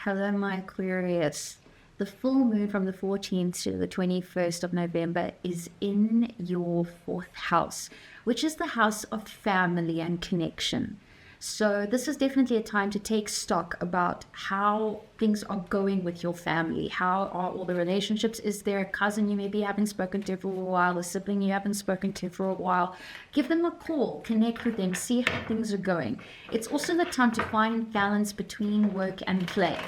Hello, my Aquarius. The full moon from the 14th to the 21st of November is in your fourth house, which is the house of family and connection. So this is definitely a time to take stock about how things are going with your family. How are all the relationships? Is there a cousin you maybe haven't spoken to for a while, a sibling you haven't spoken to for a while? Give them a call, connect with them, see how things are going. It's also the time to find balance between work and play.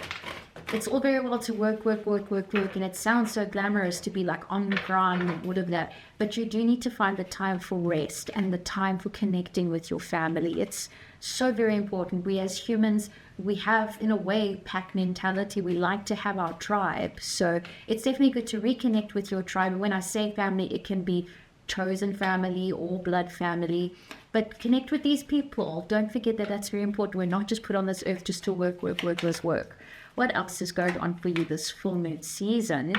It's all very well to work, and it sounds so glamorous to be like on the grind and all of that, but you do need to find the time for rest and the time for connecting with your family. It's so very important. We as humans, we have, in a way, pack mentality. We like to have our tribe. So it's definitely good to reconnect with your tribe. When I say family, it can be chosen family or blood family, but connect with these people. Don't forget that that's very important. We're not just put on this earth just to work. What else is going on for you this full moon season?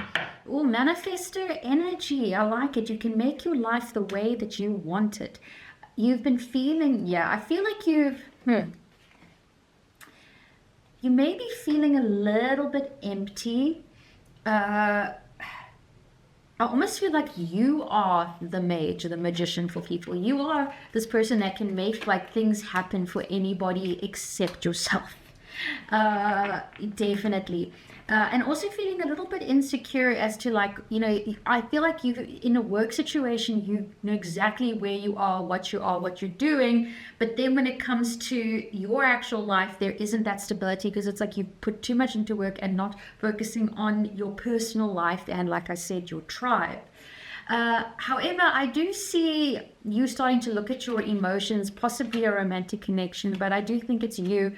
Oh, manifestor energy. I like it. You can make your life the way that you want it. You've been feeling, I feel like you may be feeling a little bit empty. I almost feel like you are the mage or the magician for people. You are this person that can make like things happen for anybody except yourself. Definitely. And also feeling a little bit insecure as to like, I feel like you in a work situation, you know exactly where you are, what you're doing. But then when it comes to your actual life, there isn't that stability because it's like you put too much into work and not focusing on your personal life and, like I said, your tribe. However, I do see you starting to look at your emotions, possibly a romantic connection, but I do think it's you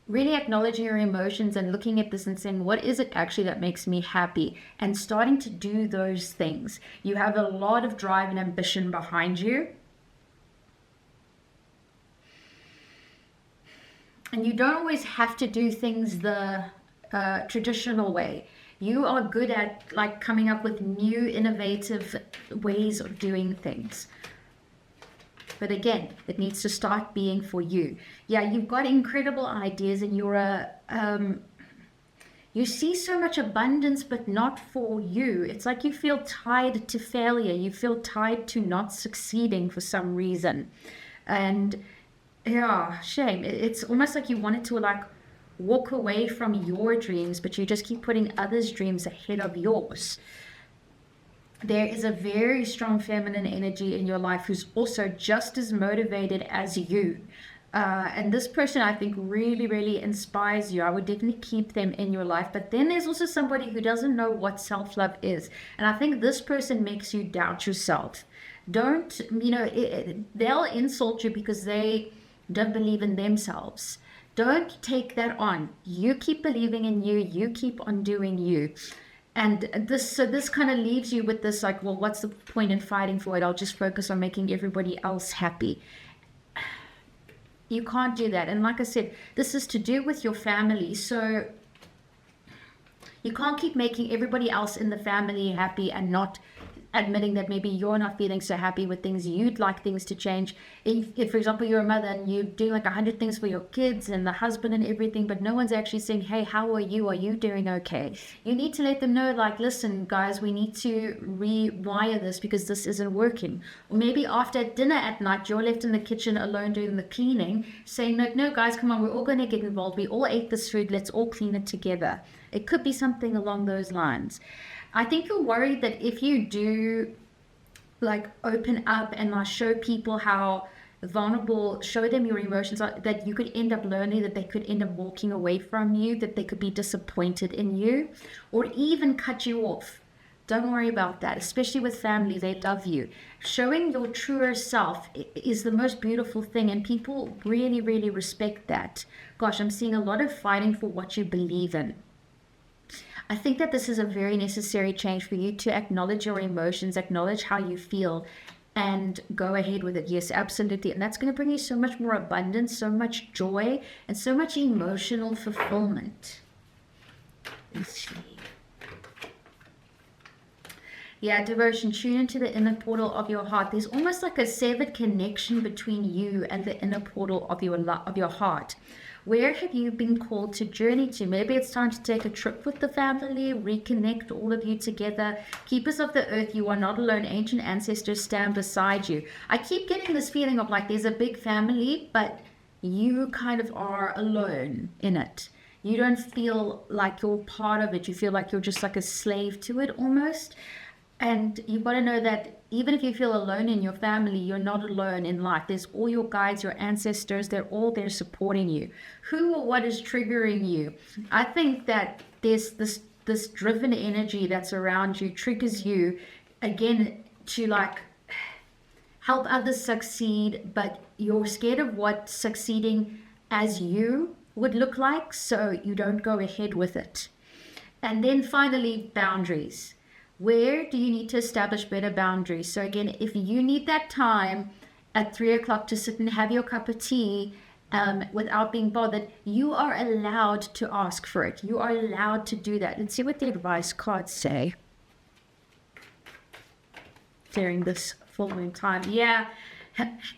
really acknowledging your emotions and looking at this and saying, what is it actually that makes me happy? And starting to do those things. You have a lot of drive and ambition behind you. And you don't always have to do things the traditional way. You are good at like coming up with new, innovative ways of doing things. But again, it needs to start being for you. Yeah, you've got incredible ideas and you see so much abundance, but not for you. It's like you feel tied to failure. You feel tied to not succeeding for some reason. And yeah, shame. It's almost like you wanted to like walk away from your dreams, but you just keep putting others' dreams ahead of yours. There is a very strong feminine energy in your life who's also just as motivated as you. And this person, I think, really, really inspires you. I would definitely keep them in your life. But then there's also somebody who doesn't know what self-love is. And I think this person makes you doubt yourself. Don't, they'll insult you because they don't believe in themselves. Don't take that on. You keep believing in you. You keep on doing you. And this kind of leaves you with this like, well, what's the point in fighting for it? I'll just focus on making everybody else happy. You can't do that. And like I said, this is to do with your family. So you can't keep making everybody else in the family happy and not admitting that maybe you're not feeling so happy with things. You'd like things to change. If for example, you're a mother and you're doing like 100 things for your kids and the husband and everything, but no one's actually saying, hey, how are you? Are you doing okay? You need to let them know, like, listen, guys, we need to rewire this because this isn't working. Or maybe after dinner at night, you're left in the kitchen alone doing the cleaning, saying, no, guys, come on, we're all going to get involved. We all ate this food. Let's all clean it together. It could be something along those lines. I think you're worried that if you do like open up and like show people how vulnerable, show them your emotions, that you could end up lonely, that they could end up walking away from you, that they could be disappointed in you, or even cut you off. Don't worry about that, especially with family. They love you. Showing your truer self is the most beautiful thing, and people really, really respect that. Gosh, I'm seeing a lot of fighting for what you believe in. I think that this is a very necessary change for you to acknowledge your emotions, acknowledge how you feel, and go ahead with it. Yes, absolutely. And that's going to bring you so much more abundance, so much joy, and so much emotional fulfillment. Let's see. Yeah, devotion, tune into the inner portal of your heart. There's almost like a severed connection between you and the inner portal of your heart. Where have you been called to journey to? Maybe it's time to take a trip with the family, reconnect all of you together. Keepers of the earth, you are not alone. Ancient ancestors stand beside you. I keep getting this feeling of like there's a big family, but you kind of are alone in it. You don't feel like you're part of it. You feel like you're just like a slave to it almost. And you've got to know that even if you feel alone in your family, you're not alone in life. There's all your guides, your ancestors, they're all there supporting you. Who or what is triggering you? I think that there's this driven energy that's around you, triggers you, again, to like help others succeed, but you're scared of what succeeding as you would look like, so you don't go ahead with it. And then finally, boundaries. Where do you need to establish better boundaries? So again, if you need that time at 3 o'clock to sit and have your cup of tea without being bothered, you are allowed to ask for it. You are allowed to do that. And see what the advice cards say during this full moon time. Yeah,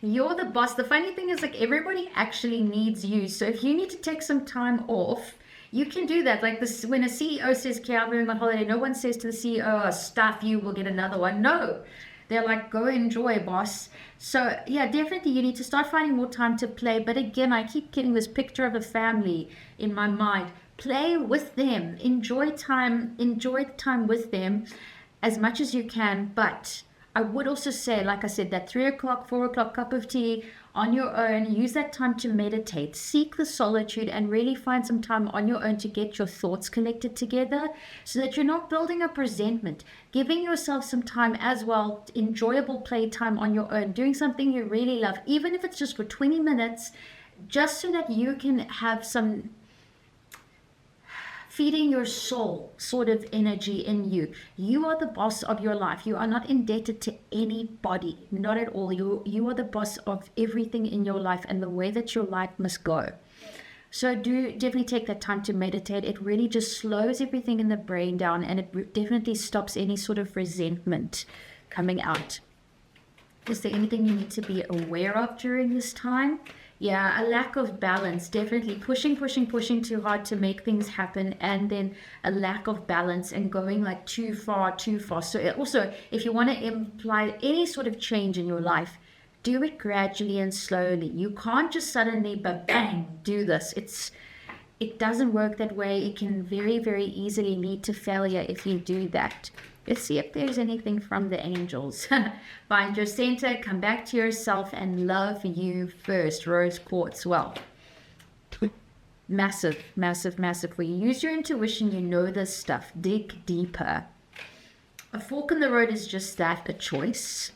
you're the boss. The funny thing is, like, everybody actually needs you. So if you need to take some time off, you can do that. Like this, when a CEO says, okay, I'm going on holiday, no one says to the CEO, oh, stuff you, will get another one. No, they're like, go enjoy, boss. So yeah, definitely you need to start finding more time to play. But again, I keep getting this picture of a family in my mind. Play with them, enjoy the time with them as much as you can. But I would also say, like I said, that 3 o'clock, 4 o'clock cup of tea on your own, use that time to meditate, seek the solitude, and really find some time on your own to get your thoughts collected together so that you're not building up resentment. Giving yourself some time as well, enjoyable playtime on your own, doing something you really love, even if it's just for 20 minutes, just so that you can have some feeding your soul sort of energy in you. You are the boss of your life. You are not indebted to anybody, not at all. You are the boss of everything in your life and the way that your life must go. So do definitely take that time to meditate. It really just slows everything in the brain down, and it definitely stops any sort of resentment coming out. Is there anything you need to be aware of during this time? Yeah, a lack of balance, definitely pushing too hard to make things happen, and then a lack of balance and going like too far. So also, if you want to imply any sort of change in your life, do it gradually and slowly. You can't just suddenly, but bang, do this. It doesn't work that way. It can very, very easily lead to failure if you do that. Let's see if there's anything from the angels. Find your center, come back to yourself, and love you first. Rose quartz. Well, massive for you. Use your intuition. You know this stuff. Dig deeper. A fork in the road is just that, a choice.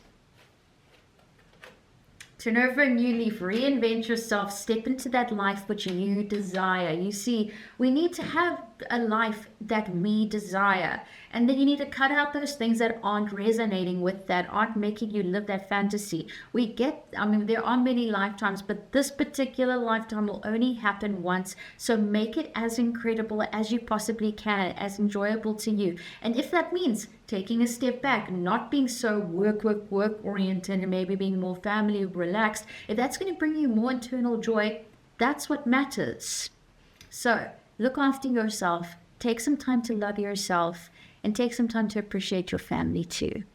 Turn over a new leaf, reinvent yourself, step into that life which you desire. You see, we need to have a life that we desire. And then you need to cut out those things that aren't resonating with that, aren't making you live that fantasy. There are many lifetimes, but this particular lifetime will only happen once. So make it as incredible as you possibly can, as enjoyable to you. And if that means taking a step back, not being so work oriented, and maybe being more family relaxed, if that's going to bring you more internal joy, that's what matters. So look after yourself, take some time to love yourself, and take some time to appreciate your family too.